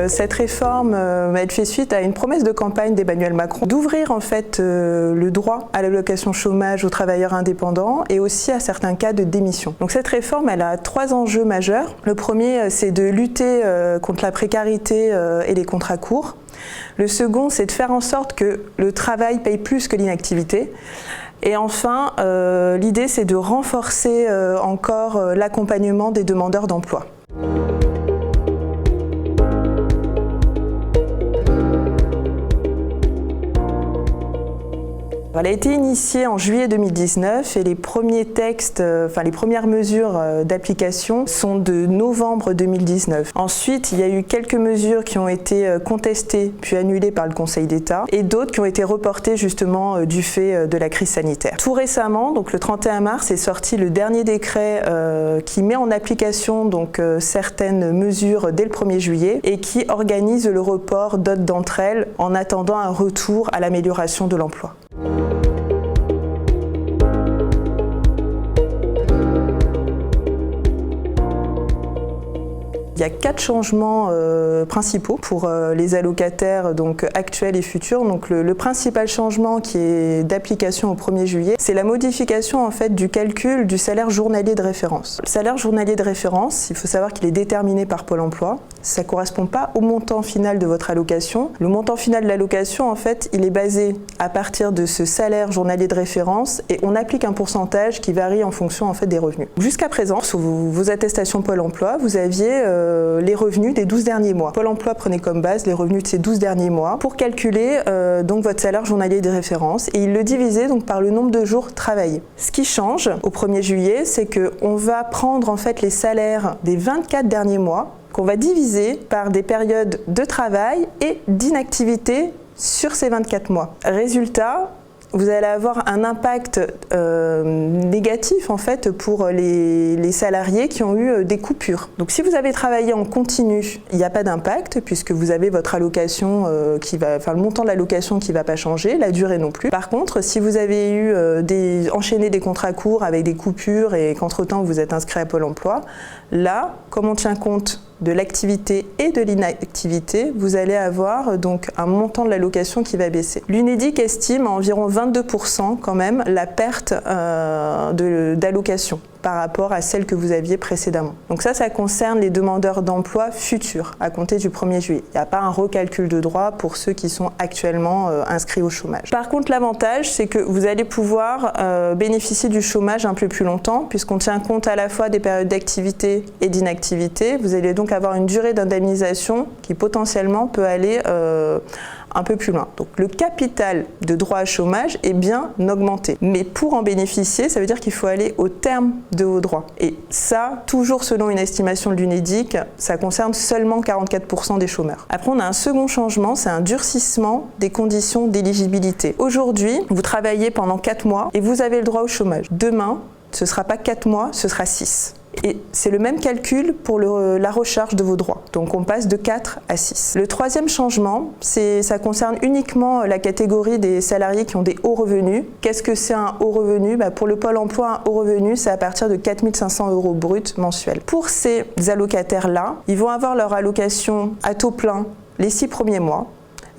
cette réforme, elle fait suite à une promesse de campagne d'Emmanuel Macron d'ouvrir en fait le droit à l'allocation chômage aux travailleurs indépendants et aussi à certains cas de démission. Donc cette réforme, elle a 3 enjeux majeurs. Le premier, c'est de lutter contre la précarité et les contrats courts. Le second, c'est de faire en sorte que le travail paye plus que l'inactivité. Et enfin, l'idée, c'est de renforcer encore l'accompagnement des demandeurs d'emploi. Elle a été initiée en juillet 2019 et les premiers textes, les premières mesures d'application sont de novembre 2019. Ensuite, il y a eu quelques mesures qui ont été contestées puis annulées par le Conseil d'État et d'autres qui ont été reportées justement du fait de la crise sanitaire. Tout récemment, donc le 31 mars, est sorti le dernier décret qui met en application donc certaines mesures dès le 1er juillet et qui organise le report d'autres d'entre elles en attendant un retour à l'amélioration de l'emploi. Il y a 4 changements principaux pour les allocataires donc, actuels et futurs. Donc, le principal changement qui est d'application au 1er juillet, c'est la modification en fait, du calcul du salaire journalier de référence. Le salaire journalier de référence, il faut savoir qu'il est déterminé par Pôle emploi. Ça ne correspond pas au montant final de votre allocation. Le montant final de l'allocation, en fait, il est basé à partir de ce salaire journalier de référence et on applique un pourcentage qui varie en fonction en fait, des revenus. Jusqu'à présent, sur vos attestations Pôle emploi, vous aviez les revenus des 12 derniers mois. Pôle emploi prenait comme base les revenus de ces 12 derniers mois pour calculer donc votre salaire journalier de référence et il le divisait donc par le nombre de jours travaillés. Ce qui change au 1er juillet, c'est qu'on va prendre en fait les salaires des 24 derniers mois qu'on va diviser par des périodes de travail et d'inactivité sur ces 24 mois. Résultat, vous allez avoir un impact négatif en fait pour les salariés qui ont eu des coupures. Donc si vous avez travaillé en continu, il n'y a pas d'impact puisque vous avez votre allocation le montant de l'allocation qui ne va pas changer, la durée non plus. Par contre, si vous avez eu enchaîné des contrats courts avec des coupures et qu'entre-temps vous êtes inscrit à Pôle emploi, là, comme on tient compte de l'activité et de l'inactivité, vous allez avoir donc un montant de l'allocation qui va baisser. L'UNEDIC estime à environ 22% quand même la perte d'allocation par rapport à celle que vous aviez précédemment. Donc ça concerne les demandeurs d'emploi futurs à compter du 1er juillet. Il n'y a pas un recalcul de droits pour ceux qui sont actuellement inscrits au chômage. Par contre, l'avantage, c'est que vous allez pouvoir bénéficier du chômage un peu plus longtemps puisqu'on tient compte à la fois des périodes d'activité et d'inactivité. Vous allez donc avoir une durée d'indemnisation qui potentiellement peut aller un peu plus loin. Donc le capital de droit à chômage est bien augmenté. Mais pour en bénéficier, ça veut dire qu'il faut aller au terme de vos droits. Et ça, toujours selon une estimation de l'UNEDIC, ça concerne seulement 44% des chômeurs. Après, on a un second changement, c'est un durcissement des conditions d'éligibilité. Aujourd'hui, vous travaillez pendant 4 mois et vous avez le droit au chômage. Demain, ce ne sera pas 4 mois, ce sera 6. Et c'est le même calcul pour la recharge de vos droits. Donc on passe de 4 à 6. Le troisième changement, ça concerne uniquement la catégorie des salariés qui ont des hauts revenus. Qu'est-ce que c'est un haut revenu ? Pour le Pôle emploi, un haut revenu, c'est à partir de 4 500 € bruts mensuels. Pour ces allocataires-là, ils vont avoir leur allocation à taux plein les 6 premiers mois.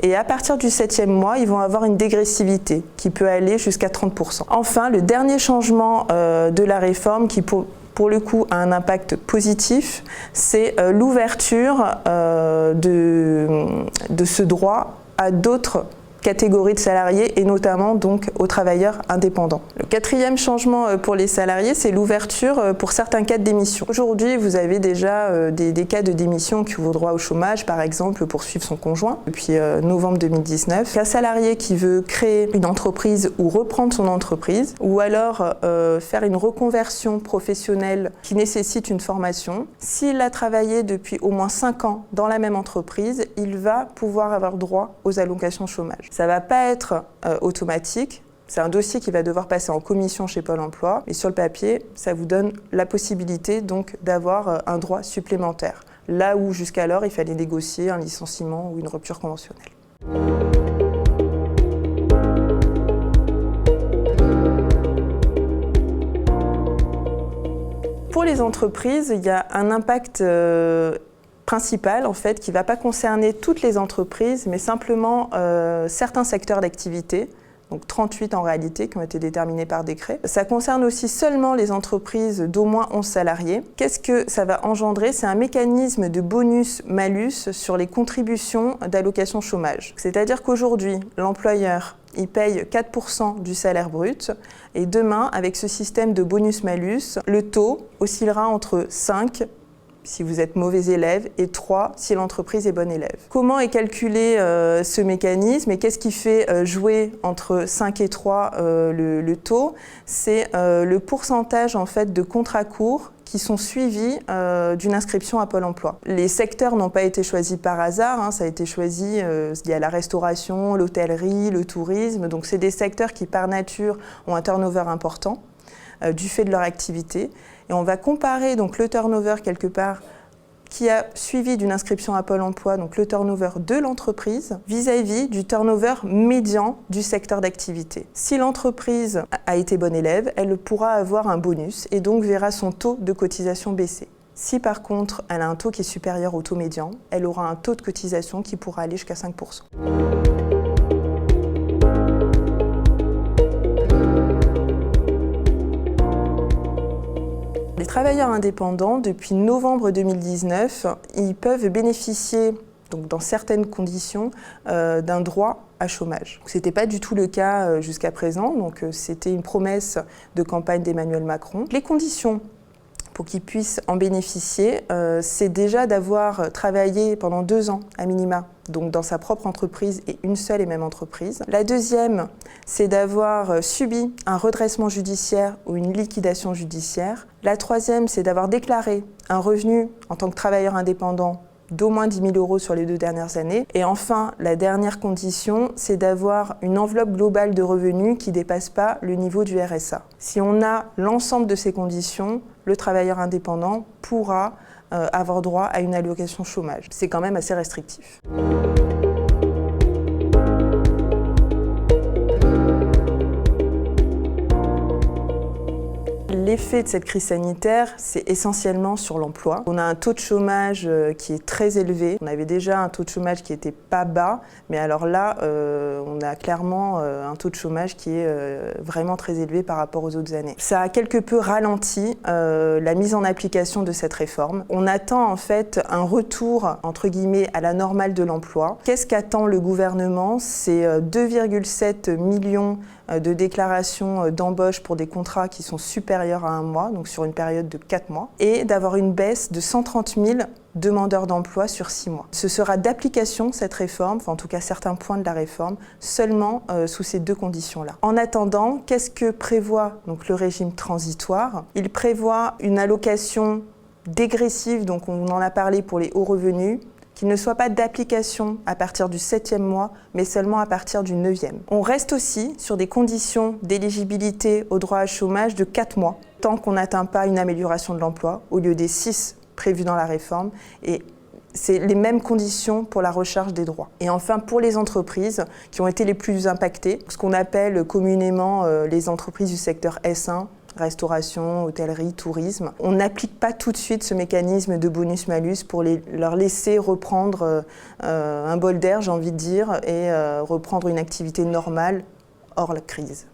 Et à partir du 7e mois, ils vont avoir une dégressivité qui peut aller jusqu'à 30%. Enfin, le dernier changement de la réforme qui pour le coup a un impact positif, c'est l'ouverture de ce droit à d'autres catégories de salariés et notamment donc aux travailleurs indépendants. Le quatrième changement pour les salariés, c'est l'ouverture pour certains cas de démission. Aujourd'hui, vous avez déjà des cas de démission qui ouvrent droit au chômage, par exemple pour suivre son conjoint, depuis novembre 2019. Un salarié qui veut créer une entreprise ou reprendre son entreprise, ou alors faire une reconversion professionnelle qui nécessite une formation. S'il a travaillé depuis au moins 5 ans dans la même entreprise, il va pouvoir avoir droit aux allocations chômage. Ça ne va pas être automatique, c'est un dossier qui va devoir passer en commission chez Pôle emploi, mais sur le papier, ça vous donne la possibilité donc d'avoir un droit supplémentaire, là où jusqu'alors il fallait négocier un licenciement ou une rupture conventionnelle. Pour les entreprises, il y a un impact principal en fait qui ne va pas concerner toutes les entreprises mais simplement certains secteurs d'activité, donc 38 en réalité qui ont été déterminés par décret. Ça concerne aussi seulement les entreprises d'au moins 11 salariés. Qu'est-ce que ça va engendrer? C'est un mécanisme de bonus-malus sur les contributions d'allocation chômage. C'est-à-dire qu'aujourd'hui, l'employeur il paye 4% du salaire brut et demain, avec ce système de bonus-malus, le taux oscillera entre 5 si vous êtes mauvais élève, et 3 si l'entreprise est bon élève. Comment est calculé ce mécanisme et qu'est-ce qui fait jouer entre 5 et 3 le taux? C'est le pourcentage en fait, de contrats courts qui sont suivis d'une inscription à Pôle emploi. Les secteurs n'ont pas été choisis par hasard, hein, ça a été choisi, il y a la restauration, l'hôtellerie, le tourisme, donc c'est des secteurs qui par nature ont un turnover important du fait de leur activité. Et on va comparer donc le turnover quelque part qui a suivi d'une inscription à Pôle emploi, donc le turnover de l'entreprise, vis-à-vis du turnover médian du secteur d'activité. Si l'entreprise a été bonne élève, elle pourra avoir un bonus et donc verra son taux de cotisation baisser. Si par contre elle a un taux qui est supérieur au taux médian, elle aura un taux de cotisation qui pourra aller jusqu'à 5%. Les travailleurs indépendants, depuis novembre 2019, ils peuvent bénéficier, donc dans certaines conditions, d'un droit à chômage. Ce n'était pas du tout le cas jusqu'à présent, donc c'était une promesse de campagne d'Emmanuel Macron. Les conditions pour qu'ils puissent en bénéficier, c'est déjà d'avoir travaillé pendant 2 ans à minima, donc dans sa propre entreprise et une seule et même entreprise. La deuxième, c'est d'avoir subi un redressement judiciaire ou une liquidation judiciaire. La troisième, c'est d'avoir déclaré un revenu en tant que travailleur indépendant d'au moins 10 000 € sur les 2 dernières années. Et enfin, la dernière condition, c'est d'avoir une enveloppe globale de revenus qui ne dépasse pas le niveau du RSA. Si on a l'ensemble de ces conditions, le travailleur indépendant pourra avoir droit à une allocation chômage. C'est quand même assez restrictif. L'effet de cette crise sanitaire, c'est essentiellement sur l'emploi. On a un taux de chômage qui est très élevé. On avait déjà un taux de chômage qui n'était pas bas, mais alors là, on a clairement un taux de chômage qui est vraiment très élevé par rapport aux autres années. Ça a quelque peu ralenti la mise en application de cette réforme. On attend en fait un retour, entre guillemets, à la normale de l'emploi. Qu'est-ce qu'attend le gouvernement? C'est 2,7 millions de déclarations d'embauche pour des contrats qui sont supérieurs à 1 mois, donc sur une période de 4 mois, et d'avoir une baisse de 130 000 demandeurs d'emploi sur 6 mois. Ce sera d'application, cette réforme, enfin en tout cas certains points de la réforme, seulement sous ces 2 conditions-là. En attendant, qu'est-ce que prévoit donc, le régime transitoire? Il prévoit une allocation dégressive, donc on en a parlé pour les hauts revenus, qui ne soit pas d'application à partir du 7e mois, mais seulement à partir du 9e. On reste aussi sur des conditions d'éligibilité au droit à chômage de 4 mois, tant qu'on n'atteint pas une amélioration de l'emploi, au lieu des 6 prévus dans la réforme. Et c'est les mêmes conditions pour la recharge des droits. Et enfin, pour les entreprises qui ont été les plus impactées, ce qu'on appelle communément les entreprises du secteur S1, restauration, hôtellerie, tourisme. On n'applique pas tout de suite ce mécanisme de bonus-malus pour leur laisser reprendre un bol d'air, j'ai envie de dire, et reprendre une activité normale hors la crise.